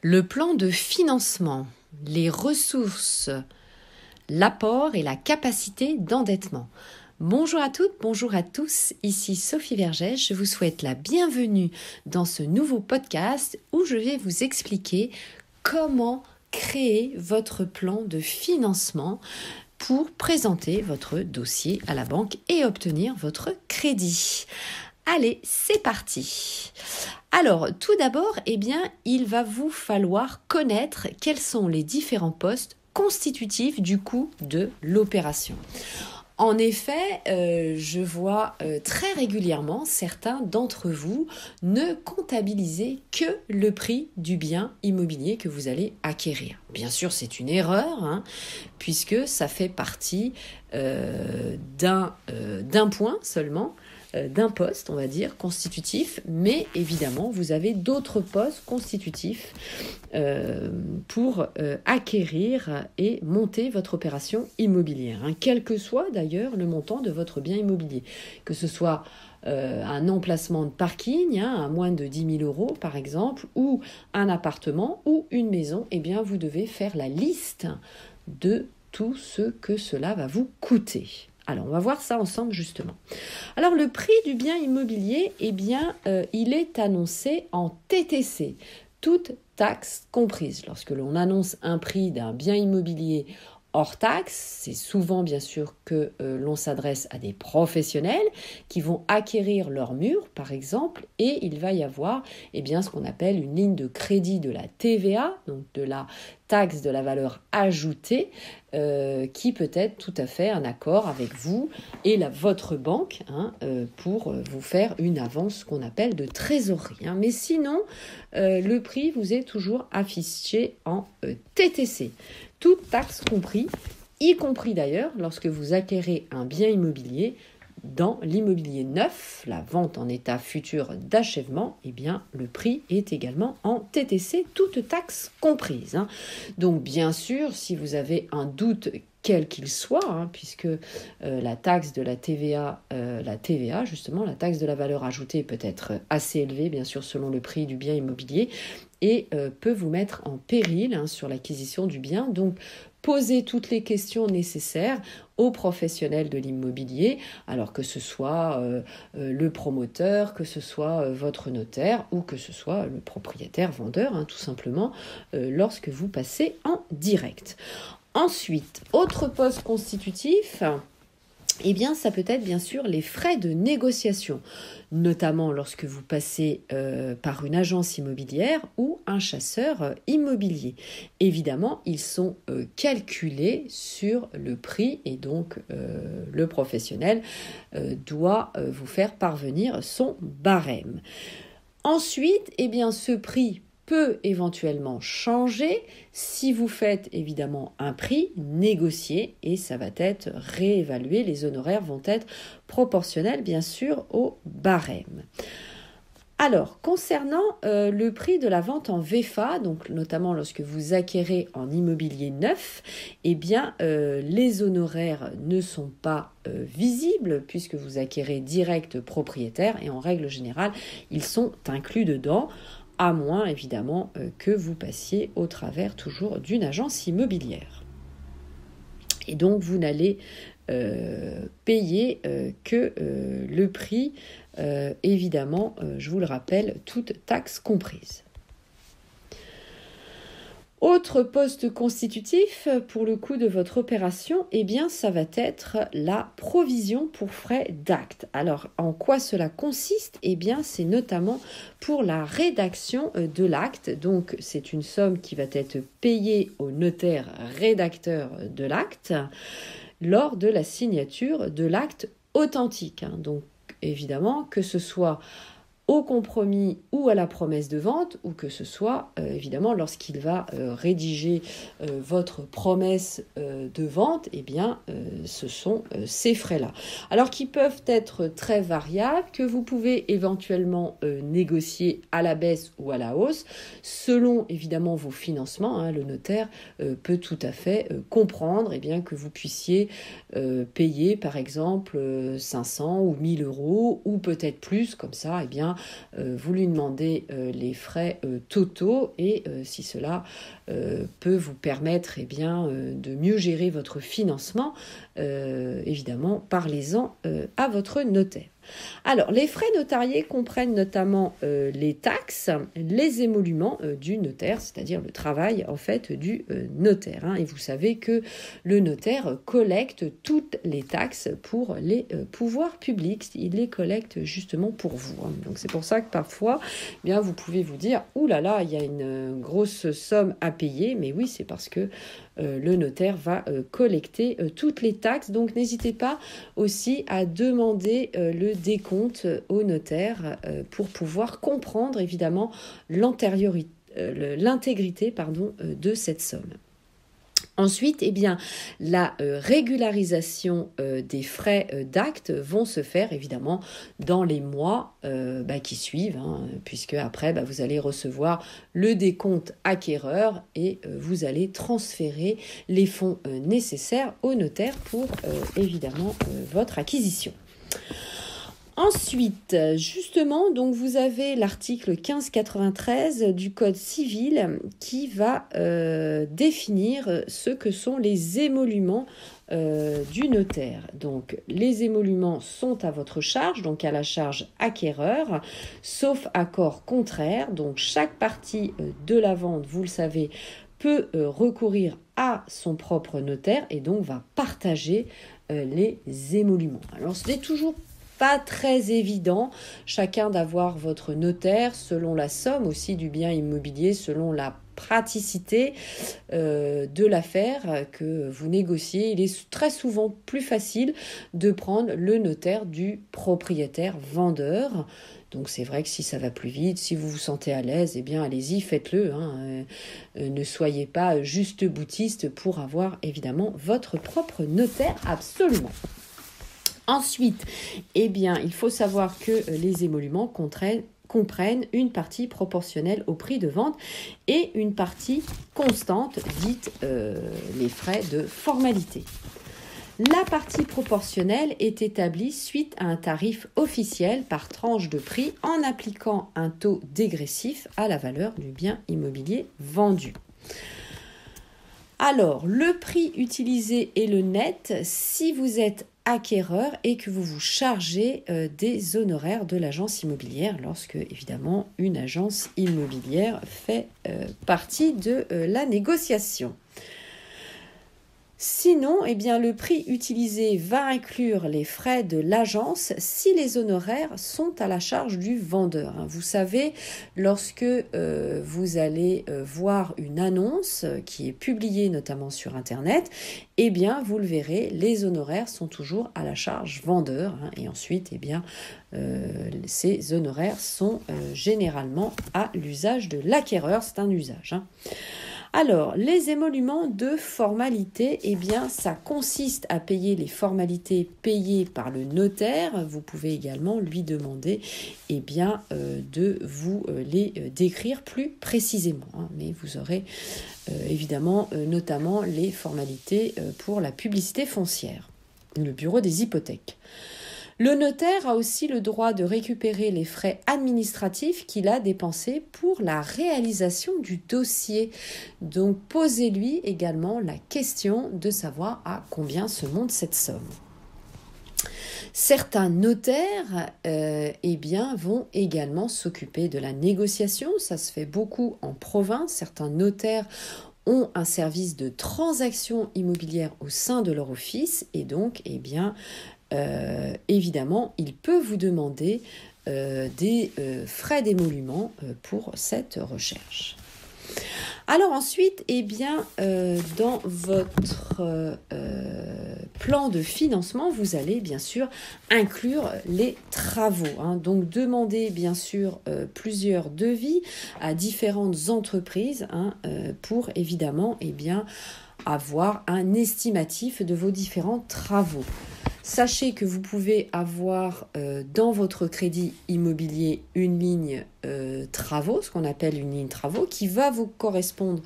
Le plan de financement, les ressources, l'apport et la capacité d'endettement. Bonjour à toutes, bonjour à tous, ici Sophie Vergès, je vous souhaite la bienvenue dans ce nouveau podcast où je vais vous expliquer comment créer votre plan de financement pour présenter votre dossier à la banque et obtenir votre crédit. Allez, c'est parti. Alors, tout d'abord, il va vous falloir connaître quels sont les différents postes constitutifs du coût de l'opération. En effet, je vois très régulièrement certains d'entre vous ne comptabiliser que le prix du bien immobilier que vous allez acquérir. Bien sûr, c'est une erreur, puisque ça fait partie d'un point seulement, d'un poste, on va dire, constitutif, mais évidemment, vous avez d'autres postes constitutifs pour acquérir et monter votre opération immobilière, quel que soit d'ailleurs le montant de votre bien immobilier, que ce soit un emplacement de parking à moins de 10 000 euros par exemple, ou un appartement ou une maison, vous devez faire la liste de tout ce que cela va vous coûter. Alors, on va voir ça ensemble justement. Alors, le prix du bien immobilier, il est annoncé en TTC, toutes taxes comprises. Lorsque l'on annonce un prix d'un bien immobilier hors taxe, c'est souvent bien sûr que l'on s'adresse à des professionnels qui vont acquérir leur mur, par exemple, et il va y avoir ce qu'on appelle une ligne de crédit de la TVA, donc de la taxe de la valeur ajoutée, qui peut être tout à fait un accord avec vous et votre banque pour vous faire une avance qu'on appelle de trésorerie. Mais sinon, le prix vous est toujours affiché en TTC. Toutes taxes compris, y compris d'ailleurs lorsque vous acquérez un bien immobilier dans l'immobilier neuf, la vente en état futur d'achèvement, le prix est également en TTC, toutes taxes comprises. Donc bien sûr, si vous avez un doute quel qu'il soit, puisque la taxe de la TVA, justement, la taxe de la valeur ajoutée peut être assez élevée, bien sûr, selon le prix du bien immobilier, et peut vous mettre en péril sur l'acquisition du bien. Donc, posez toutes les questions nécessaires aux professionnels de l'immobilier, alors que ce soit le promoteur, que ce soit votre notaire ou que ce soit le propriétaire vendeur, tout simplement, lorsque vous passez en direct. Ensuite, autre poste constitutif, ça peut être bien sûr les frais de négociation, notamment lorsque vous passez par une agence immobilière ou un chasseur immobilier. Évidemment, ils sont calculés sur le prix et donc le professionnel doit vous faire parvenir son barème. Ensuite, ce prix peut éventuellement changer si vous faites évidemment un prix négocié et ça va être réévalué. Les honoraires vont être proportionnels bien sûr au barème. Alors, concernant le prix de la vente en VFA, donc notamment lorsque vous acquérez en immobilier neuf, les honoraires ne sont pas visibles puisque vous acquérez direct propriétaire et en règle générale, ils sont inclus dedans, à moins évidemment que vous passiez au travers toujours d'une agence immobilière. Et donc, vous n'allez payer que le prix, évidemment, je vous le rappelle, toutes taxes comprises. Autre poste constitutif pour le coût de votre opération, ça va être la provision pour frais d'acte. Alors, en quoi cela consiste ? C'est notamment pour la rédaction de l'acte. Donc, c'est une somme qui va être payée au notaire rédacteur de l'acte lors de la signature de l'acte authentique. Donc, évidemment, que ce soit au compromis ou à la promesse de vente, ou que ce soit évidemment lorsqu'il va rédiger votre promesse de vente, ce sont ces frais-là. Alors qui peuvent être très variables, que vous pouvez éventuellement négocier à la baisse ou à la hausse, selon évidemment vos financements. Le notaire peut tout à fait comprendre que vous puissiez payer par exemple 500 ou 1000 euros, ou peut-être plus, comme ça, vous lui demandez les frais totaux et si cela peut vous permettre de mieux gérer votre financement, évidemment, parlez-en à votre notaire. Alors, les frais notariés comprennent notamment les taxes, les émoluments du notaire, c'est-à-dire le travail en fait du notaire. Et vous savez que le notaire collecte toutes les taxes pour les pouvoirs publics. Il les collecte justement pour vous. Donc c'est pour ça que parfois, vous pouvez vous dire « Ouh là là, il y a une grosse somme à payer ». Mais oui, c'est parce que le notaire va collecter toutes les taxes. Donc n'hésitez pas aussi à demander le décompte au notaire pour pouvoir comprendre évidemment l'intégrité de cette somme. Ensuite, la régularisation des frais d'acte vont se faire évidemment dans les mois qui suivent, puisque après vous allez recevoir le décompte acquéreur et vous allez transférer les fonds nécessaires au notaire pour évidemment votre acquisition. Ensuite, justement, donc vous avez l'article 1593 du Code civil qui va définir ce que sont les émoluments du notaire. Donc, les émoluments sont à votre charge, donc à la charge acquéreur, sauf accord contraire. Donc, chaque partie de la vente, vous le savez, peut recourir à son propre notaire et donc va partager les émoluments. Alors, ce n'est toujours pas très évident, chacun d'avoir votre notaire selon la somme aussi du bien immobilier, selon la praticité de l'affaire que vous négociez. Il est très souvent plus facile de prendre le notaire du propriétaire vendeur. Donc c'est vrai que si ça va plus vite, si vous vous sentez à l'aise, allez-y, faites-le. Ne soyez pas juste boutiste pour avoir évidemment votre propre notaire, absolument. Ensuite, il faut savoir que les émoluments comprennent une partie proportionnelle au prix de vente et une partie constante, dite les frais de formalité. La partie proportionnelle est établie suite à un tarif officiel par tranche de prix en appliquant un taux dégressif à la valeur du bien immobilier vendu. Alors, le prix utilisé est le net si vous êtes acquéreur et que vous vous chargez des honoraires de l'agence immobilière lorsque, évidemment, une agence immobilière fait partie de la négociation. Sinon, le prix utilisé va inclure les frais de l'agence si les honoraires sont à la charge du vendeur. Vous savez, lorsque vous allez voir une annonce qui est publiée notamment sur Internet, vous le verrez, les honoraires sont toujours à la charge vendeur. Et ensuite, ces honoraires sont généralement à l'usage de l'acquéreur. C'est un usage. Alors, les émoluments de formalité, ça consiste à payer les formalités payées par le notaire. Vous pouvez également lui demander de vous les décrire plus précisément. Mais vous aurez évidemment notamment les formalités pour la publicité foncière, le bureau des hypothèques. Le notaire a aussi le droit de récupérer les frais administratifs qu'il a dépensés pour la réalisation du dossier. Donc, posez-lui également la question de savoir à combien se monte cette somme. Certains notaires vont également s'occuper de la négociation. Ça se fait beaucoup en province. Certains notaires ont un service de transaction immobilière au sein de leur office et donc, évidemment, il peut vous demander des frais d'émolument pour cette recherche. Alors ensuite, dans votre plan de financement, vous allez bien sûr inclure les travaux. Donc demandez bien sûr plusieurs devis à différentes entreprises pour évidemment avoir un estimatif de vos différents travaux. Sachez que vous pouvez avoir dans votre crédit immobilier une ligne travaux, ce qu'on appelle une ligne travaux, qui va vous correspondre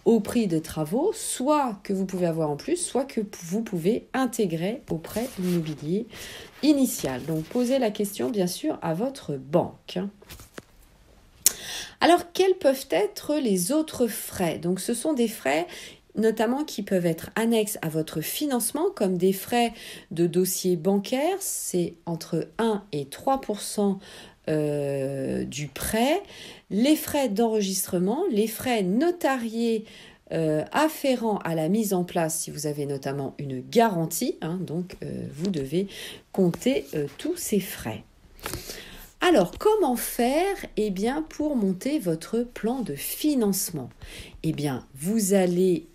au prix de travaux, soit que vous pouvez avoir en plus, soit que vous pouvez intégrer au prêt immobilier initial. Donc posez la question bien sûr à votre banque. Alors quels peuvent être les autres frais? Donc ce sont des frais notamment qui peuvent être annexes à votre financement, comme des frais de dossier bancaire, c'est entre 1 et 3% du prêt, les frais d'enregistrement, les frais notariés afférents à la mise en place, si vous avez notamment une garantie, donc vous devez compter tous ces frais. Alors, comment faire pour monter votre plan de financement? Vous allez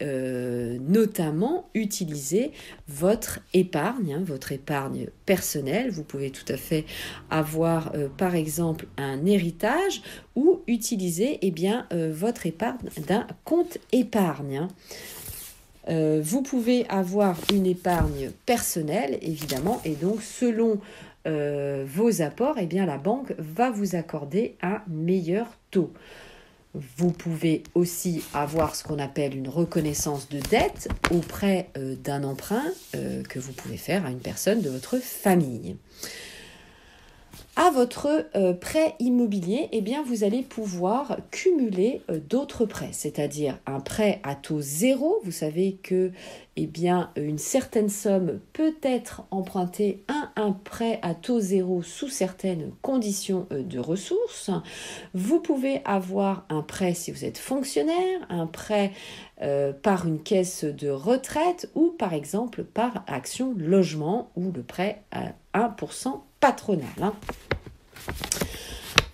notamment utiliser votre épargne personnelle. Vous pouvez tout à fait avoir, par exemple, un héritage ou utiliser votre épargne d'un compte épargne. Vous pouvez avoir une épargne personnelle, évidemment, et donc selon vos apports, la banque va vous accorder un meilleur taux. Vous pouvez aussi avoir ce qu'on appelle une reconnaissance de dette auprès d'un emprunt que vous pouvez faire à une personne de votre famille. À votre prêt immobilier, vous allez pouvoir cumuler d'autres prêts, c'est-à-dire un prêt à taux zéro. Vous savez que une certaine somme peut être empruntée à un prêt à taux zéro sous certaines conditions de ressources. Vous pouvez avoir un prêt si vous êtes fonctionnaire, un prêt par une caisse de retraite ou par exemple par Action Logement ou le prêt à 1% patronal.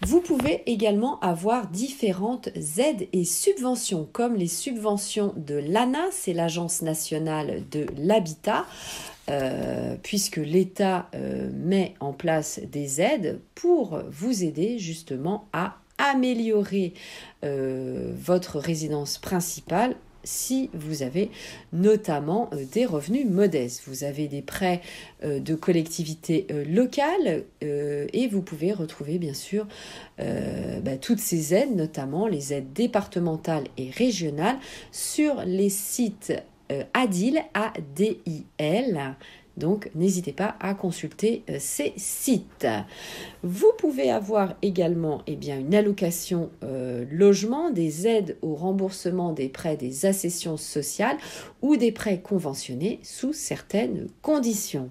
Vous pouvez également avoir différentes aides et subventions, comme les subventions de l'ANA, c'est l'Agence nationale de l'habitat, puisque l'État met en place des aides pour vous aider justement à améliorer votre résidence principale si vous avez notamment des revenus modestes. Vous avez des prêts de collectivités locales et vous pouvez retrouver bien sûr toutes ces aides, notamment les aides départementales et régionales sur les sites ADIL, ADIL. Donc, n'hésitez pas à consulter ces sites. Vous pouvez avoir également une allocation logement, des aides au remboursement des prêts des accessions sociales ou des prêts conventionnés sous certaines conditions.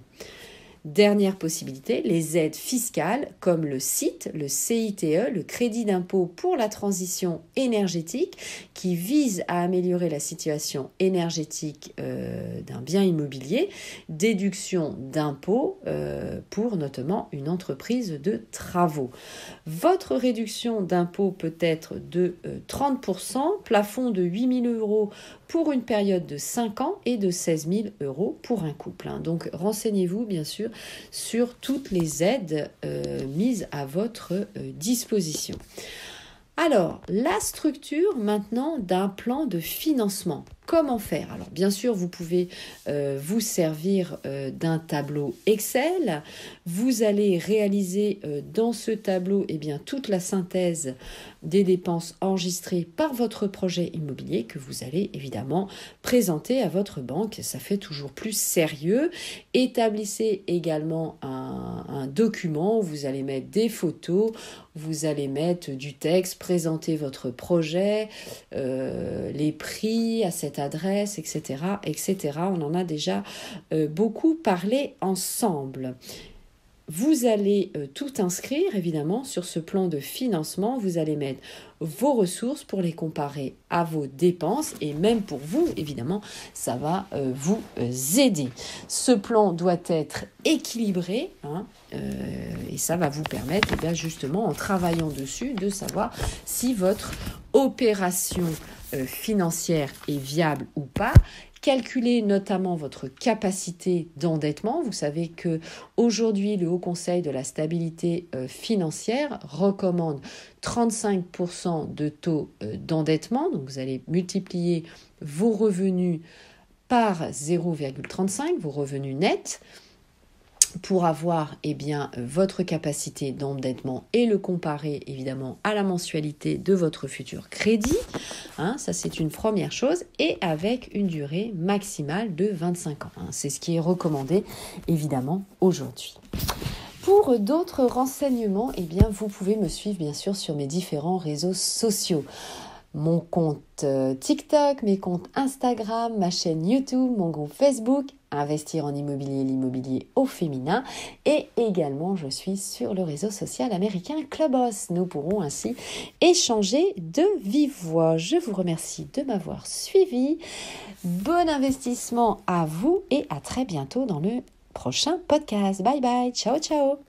Dernière possibilité, les aides fiscales comme le CITE, le CITE, le crédit d'impôt pour la transition énergétique qui vise à améliorer la situation énergétique d'un bien immobilier, déduction d'impôts pour notamment une entreprise de travaux. Votre réduction d'impôt peut être de 30%, plafond de 8 000 € pour une période de 5 ans et de 16 000 € pour un couple. Donc renseignez-vous bien sûr sur toutes les aides mises à votre disposition. Alors, la structure maintenant d'un plan de financement. Comment faire? Alors, bien sûr, vous pouvez vous servir d'un tableau Excel. Vous allez réaliser dans ce tableau toute la synthèse des dépenses enregistrées par votre projet immobilier que vous allez évidemment présenter à votre banque. Ça fait toujours plus sérieux. Établissez également un document où vous allez mettre des photos, vous allez mettre du texte, présenter votre projet, les prix à cette adresse, etc., etc. On en a déjà beaucoup parlé ensemble. Vous allez tout inscrire, évidemment, sur ce plan de financement. Vous allez mettre vos ressources pour les comparer à vos dépenses et même pour vous, évidemment, ça va vous aider. Ce plan doit être équilibré et ça va vous permettre, justement, en travaillant dessus, de savoir si votre opération financière est viable ou pas. Calculez notamment votre capacité d'endettement. Vous savez que aujourd'hui, le Haut Conseil de la stabilité financière recommande 35% de taux d'endettement. Donc, vous allez multiplier vos revenus par 0,35, vos revenus nets. pour avoir votre capacité d'endettement et le comparer évidemment à la mensualité de votre futur crédit. Ça, c'est une première chose. Et avec une durée maximale de 25 ans. C'est ce qui est recommandé évidemment aujourd'hui. Pour d'autres renseignements, vous pouvez me suivre bien sûr sur mes différents réseaux sociaux. Mon compte TikTok, mes comptes Instagram, ma chaîne YouTube, mon groupe Facebook, Investir en immobilier, l'immobilier au féminin. Et également, je suis sur le réseau social américain Clubhouse. Nous pourrons ainsi échanger de vive voix. Je vous remercie de m'avoir suivi. Bon investissement à vous et à très bientôt dans le prochain podcast. Bye bye, ciao ciao.